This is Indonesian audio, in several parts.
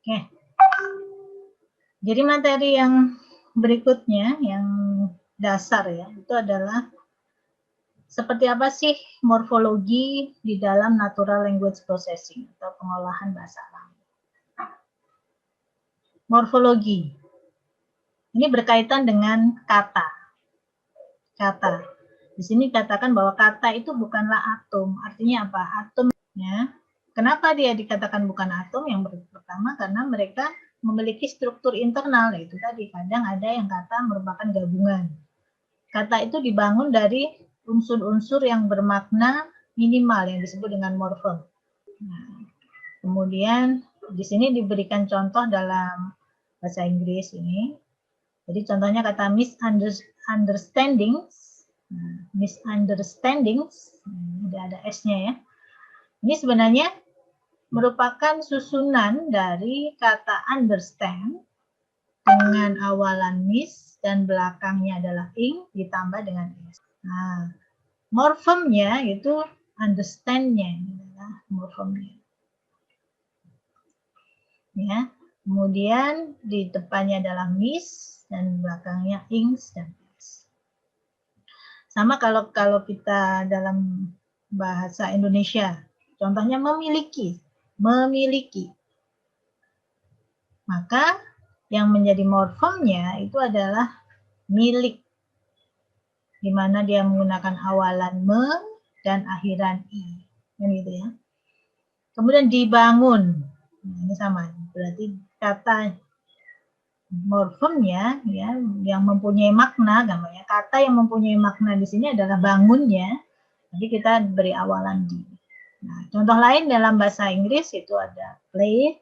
Oke. Jadi materi yang berikutnya, yang dasar ya, itu adalah seperti apa sih morfologi di dalam natural language processing atau pengolahan bahasa alami. Morfologi. Ini berkaitan dengan kata. Kata. Di sini katakan bahwa kata itu bukanlah atom. Artinya apa? Atom ya. Kenapa dia dikatakan bukan atom? Yang pertama karena mereka memiliki struktur internal, yaitu tadi kadang ada yang kata merupakan gabungan. Kata itu dibangun dari unsur-unsur yang bermakna minimal yang disebut dengan morfem. Nah, kemudian di sini diberikan contoh dalam bahasa Inggris ini. Jadi contohnya kata misunderstandings. Misunderstandings, ada S-nya ya. Ini sebenarnya merupakan susunan dari kata understand dengan awalan mis dan belakangnya adalah ing ditambah dengan s. Nah, morfemnya itu understand-nya, morfemnya. Ya, kemudian di depannya adalah mis dan belakangnya ings dan s. Sama kalau kita dalam bahasa Indonesia, contohnya memiliki. Maka yang menjadi morfemnya itu adalah milik, di mana dia menggunakan awalan me dan akhiran i, kan gitu ya. Kemudian dibangun, nah, ini sama, berarti kata morfemnya ya yang mempunyai makna, gambarnya kata yang mempunyai makna di sini adalah bangunnya, jadi kita beri awalan di. Nah, contoh lain dalam bahasa Inggris itu ada play,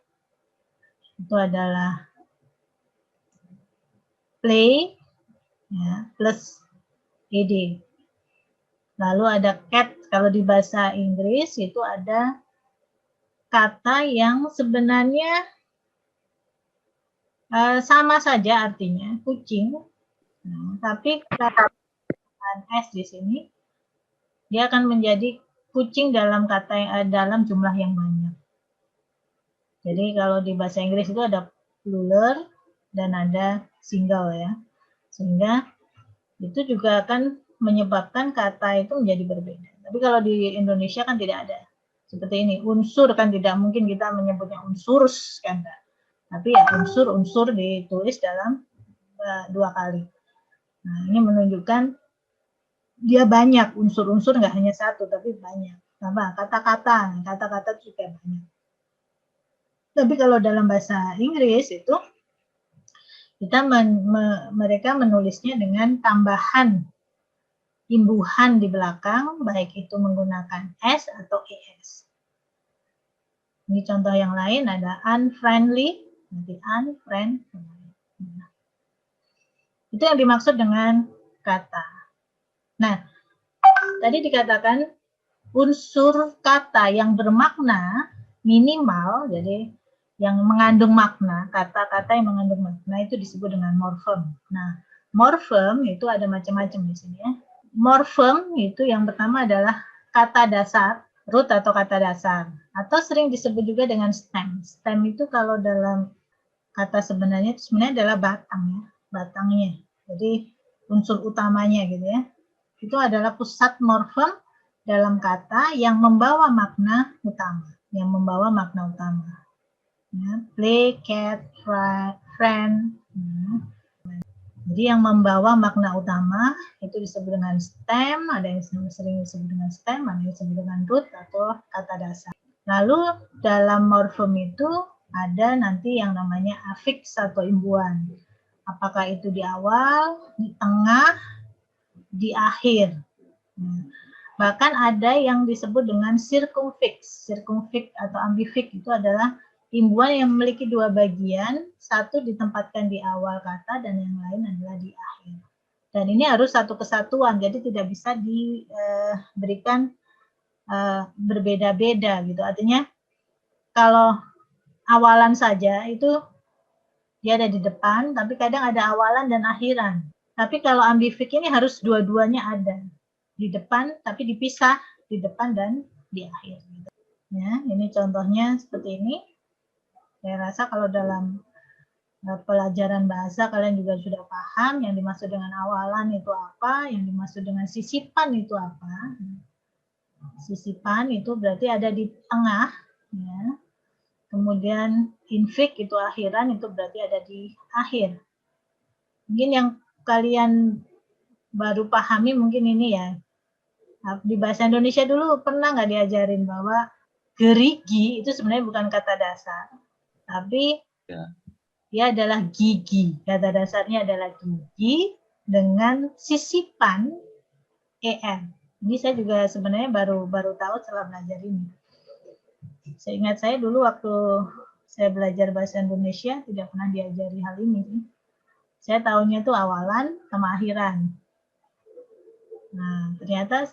itu adalah play ya, plus ed. Lalu ada cat, kalau di bahasa Inggris itu ada kata yang sebenarnya sama saja artinya, kucing, tapi kata s di sini dia akan menjadi kucing dalam kata yang dalam jumlah yang banyak. Jadi kalau di bahasa Inggris itu ada plural dan ada single ya. Sehingga itu juga akan menyebabkan kata itu menjadi berbeda. Tapi kalau di Indonesia kan tidak ada. Seperti ini, unsur kan tidak mungkin kita menyebutnya unsur kan. Tapi ya unsur-unsur ditulis dalam dua kali. Nah, ini menunjukkan dia banyak unsur-unsur, nggak hanya satu tapi banyak. Sama kata-kata juga banyak. Tapi kalau dalam bahasa Inggris itu kita mereka menulisnya dengan tambahan imbuhan di belakang, baik itu menggunakan s atau es. Ini contoh yang lain ada unfriendly, nanti unfriendly. Itu yang dimaksud dengan kata. Nah, tadi dikatakan unsur kata yang bermakna minimal, jadi yang mengandung makna, kata-kata yang mengandung makna itu disebut dengan morfem. Nah, morfem itu ada macam-macam di sini ya. Morfem itu yang pertama adalah kata dasar, root atau kata dasar, atau sering disebut juga dengan stem. Stem itu kalau dalam kata sebenarnya itu sebenarnya adalah batang ya, batangnya. Jadi unsur utamanya gitu ya. Itu adalah pusat morfem dalam kata yang membawa makna utama, Ya, play, cat, friend. Ya. Jadi yang membawa makna utama itu disebut dengan stem, ada yang sering disebut dengan stem, ada yang disebut dengan root atau kata dasar. Lalu dalam morfem itu ada nanti yang namanya afiks atau imbuhan. Apakah itu di awal, di tengah, di akhir. Bahkan ada yang disebut dengan circumfix. Circumfix atau ambifix itu adalah imbuhan yang memiliki dua bagian, satu ditempatkan di awal kata dan yang lain adalah di akhir. Dan ini harus satu kesatuan, jadi tidak bisa diberikan berbeda-beda gitu. Artinya kalau awalan saja itu dia ada di depan, tapi kadang ada awalan dan akhiran. Tapi kalau ambifix ini harus dua-duanya ada di depan, tapi dipisah di depan dan di akhir. Ya, ini contohnya seperti ini. Saya rasa kalau dalam pelajaran bahasa kalian juga sudah paham yang dimaksud dengan awalan itu apa, yang dimaksud dengan sisipan itu apa. Sisipan itu berarti ada di tengah, ya. Kemudian infik itu akhiran, itu berarti ada di akhir. Mungkin yang kalian baru pahami mungkin ini ya. Di bahasa Indonesia dulu pernah nggak diajarin bahwa gerigi itu sebenarnya bukan kata dasar, tapi dia adalah gigi. Kata dasarnya adalah gigi dengan sisipan er. Ini saya juga sebenarnya baru tahu setelah belajar ini. Seingat saya dulu waktu saya belajar bahasa Indonesia tidak pernah diajari hal ini. Saya tahunya itu awalan sama akhiran. Nah, ternyata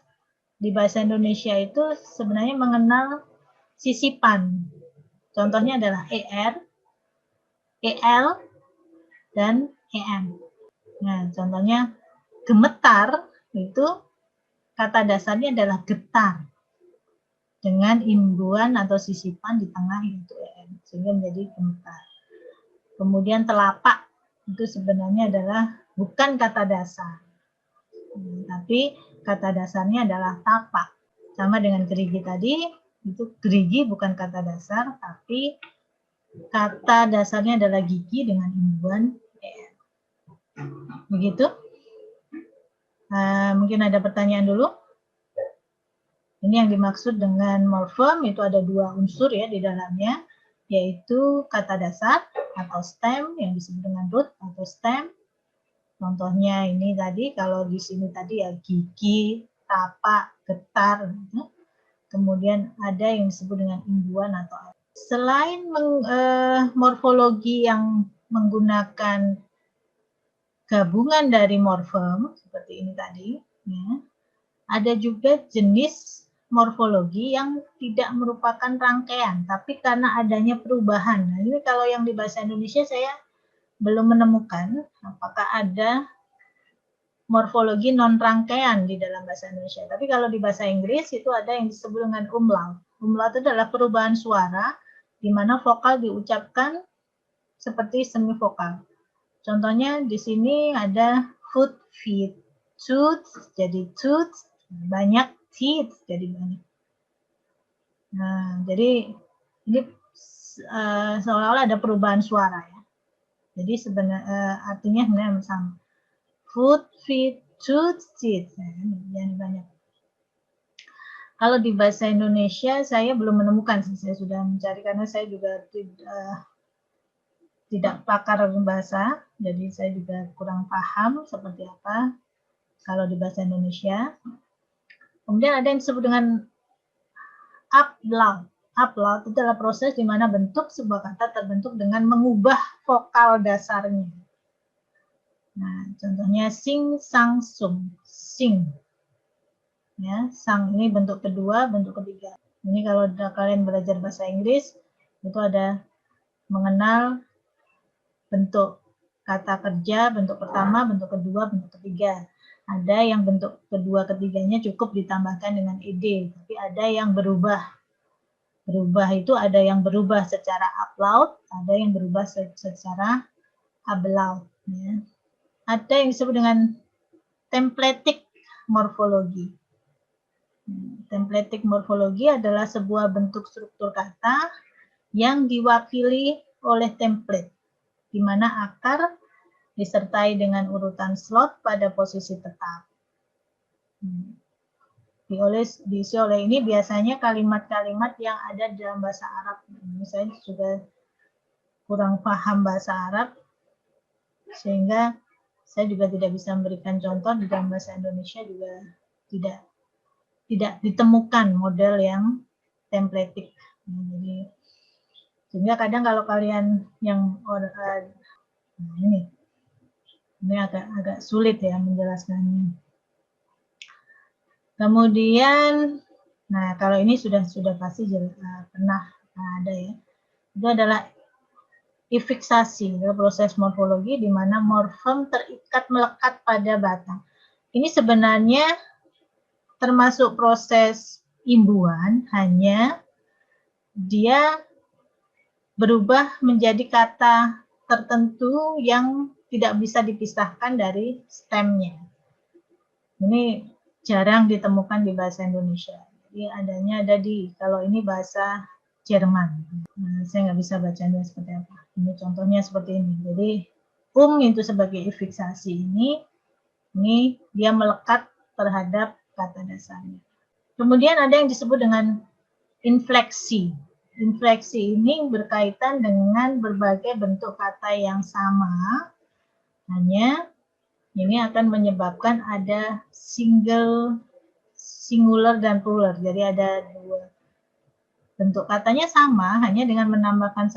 di bahasa Indonesia itu sebenarnya mengenal sisipan. Contohnya adalah er, el, dan em. Nah, contohnya gemetar itu kata dasarnya adalah getar dengan imbuhan atau sisipan di tengah yaitu em, sehingga menjadi gemetar. Kemudian telapak itu sebenarnya adalah bukan kata dasar, tapi kata dasarnya adalah tapak. Sama dengan gerigi tadi, itu gerigi bukan kata dasar, tapi kata dasarnya adalah gigi dengan imbuhan em. Begitu? Mungkin ada pertanyaan dulu. Ini yang dimaksud dengan morfem, itu ada dua unsur ya di dalamnya, yaitu kata dasar atau stem yang disebut dengan root atau stem. Contohnya ini tadi, kalau di sini tadi ya gigi, tapak, getar. Gitu. Kemudian ada yang disebut dengan imbuhan atau selain morfologi yang menggunakan gabungan dari morfem seperti ini tadi, ya, ada juga jenis morfologi yang tidak merupakan rangkaian, tapi karena adanya perubahan. Nah, ini kalau yang di bahasa Indonesia saya belum menemukan apakah ada morfologi non rangkaian di dalam bahasa Indonesia. Tapi kalau di bahasa Inggris itu ada yang disebut dengan umlaut. Umlaut itu adalah perubahan suara di mana vokal diucapkan seperti semivokal. Contohnya di sini ada foot, feet, tooth jadi tooth, banyak teeth jadi banyak. Nah, jadi ini seolah-olah ada perubahan suara ya. Jadi sebenarnya artinya sebenarnya sama. Foot, feet, tooth, teeth. Nah, banyak. Kalau di bahasa Indonesia saya belum menemukan sih, saya sudah mencari karena saya juga tidak pakar bahasa, jadi saya juga kurang paham seperti apa kalau di bahasa Indonesia. Kemudian ada yang disebut dengan upload. Upload itu adalah proses di mana bentuk sebuah kata terbentuk dengan mengubah vokal dasarnya. Nah, contohnya sing, sang, sung. Sing. Ya, sang ini bentuk kedua, bentuk ketiga. Ini kalau kalian belajar bahasa Inggris, itu ada mengenal bentuk kata kerja, bentuk pertama, bentuk kedua, bentuk ketiga. Ada yang bentuk kedua ketiganya cukup ditambahkan dengan ed, tapi ada yang berubah. Berubah itu ada yang berubah secara upload, ada yang berubah secara ablaut. Ya. Ada yang disebut dengan templatic morfologi. Templatic morfologi adalah sebuah bentuk struktur kata yang diwakili oleh template, di mana akar disertai dengan urutan slot pada posisi tetap. Diisi oleh ini biasanya kalimat-kalimat yang ada dalam bahasa Arab. Saya juga kurang paham bahasa Arab, sehingga saya juga tidak bisa memberikan contoh. Di dalam bahasa Indonesia juga tidak ditemukan model yang templatik. Jadi, sehingga kadang kalau kalian yang ini agak sulit ya menjelaskannya. Kemudian, nah kalau ini sudah pasti pernah ada ya. Itu adalah ifiksasi, proses morfologi di mana morfem terikat melekat pada batang. Ini sebenarnya termasuk proses imbuhan, hanya dia berubah menjadi kata tertentu yang tidak bisa dipisahkan dari stemnya. Ini jarang ditemukan di bahasa Indonesia. Jadi adanya ada di, kalau ini bahasa Jerman. Nah, saya nggak bisa bacanya seperti apa. Ini contohnya seperti ini. Jadi itu sebagai fiksasi ini dia melekat terhadap kata dasarnya. Kemudian ada yang disebut dengan infleksi. Infleksi ini berkaitan dengan berbagai bentuk kata yang sama, hanya ini akan menyebabkan ada singular dan plural. Jadi ada dua bentuk katanya sama, hanya dengan menambahkan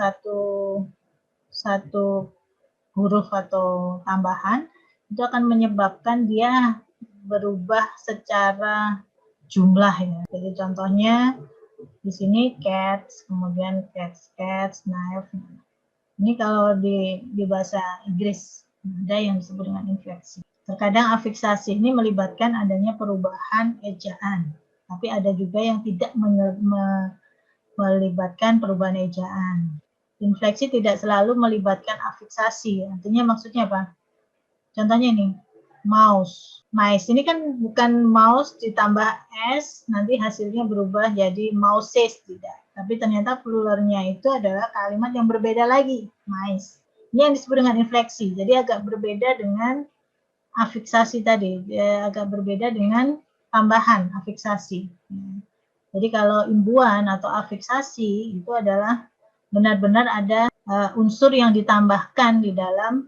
satu huruf atau tambahan, itu akan menyebabkan dia berubah secara jumlah ya. Jadi contohnya di sini cats, kemudian cats, knife. Ini kalau di bahasa Inggris ada yang disebut dengan infleksi. Terkadang afiksasi ini melibatkan adanya perubahan ejaan, tapi ada juga yang tidak melibatkan perubahan ejaan. Infleksi tidak selalu melibatkan afiksasi. Artinya maksudnya apa? Contohnya ini, mouse. Mice ini kan bukan mouse ditambah s, nanti hasilnya berubah jadi mouses, tidak. Tapi ternyata pluralnya itu adalah kalimat yang berbeda lagi, mice. Ini yang disebut dengan infleksi. Jadi agak berbeda dengan afiksasi tadi, agak berbeda dengan tambahan afiksasi. Jadi kalau imbuhan atau afiksasi itu adalah benar-benar ada unsur yang ditambahkan di dalam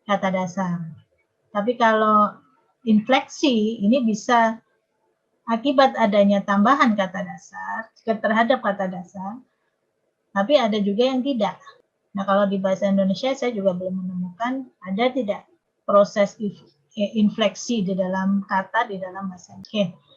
kata dasar. Tapi kalau infleksi ini bisa akibat adanya tambahan kata dasar terhadap kata dasar, tapi ada juga yang tidak. Nah, kalau di bahasa Indonesia saya juga belum menemukan ada tidak proses infleksi di dalam kata di dalam bahasa Indonesia. Oke.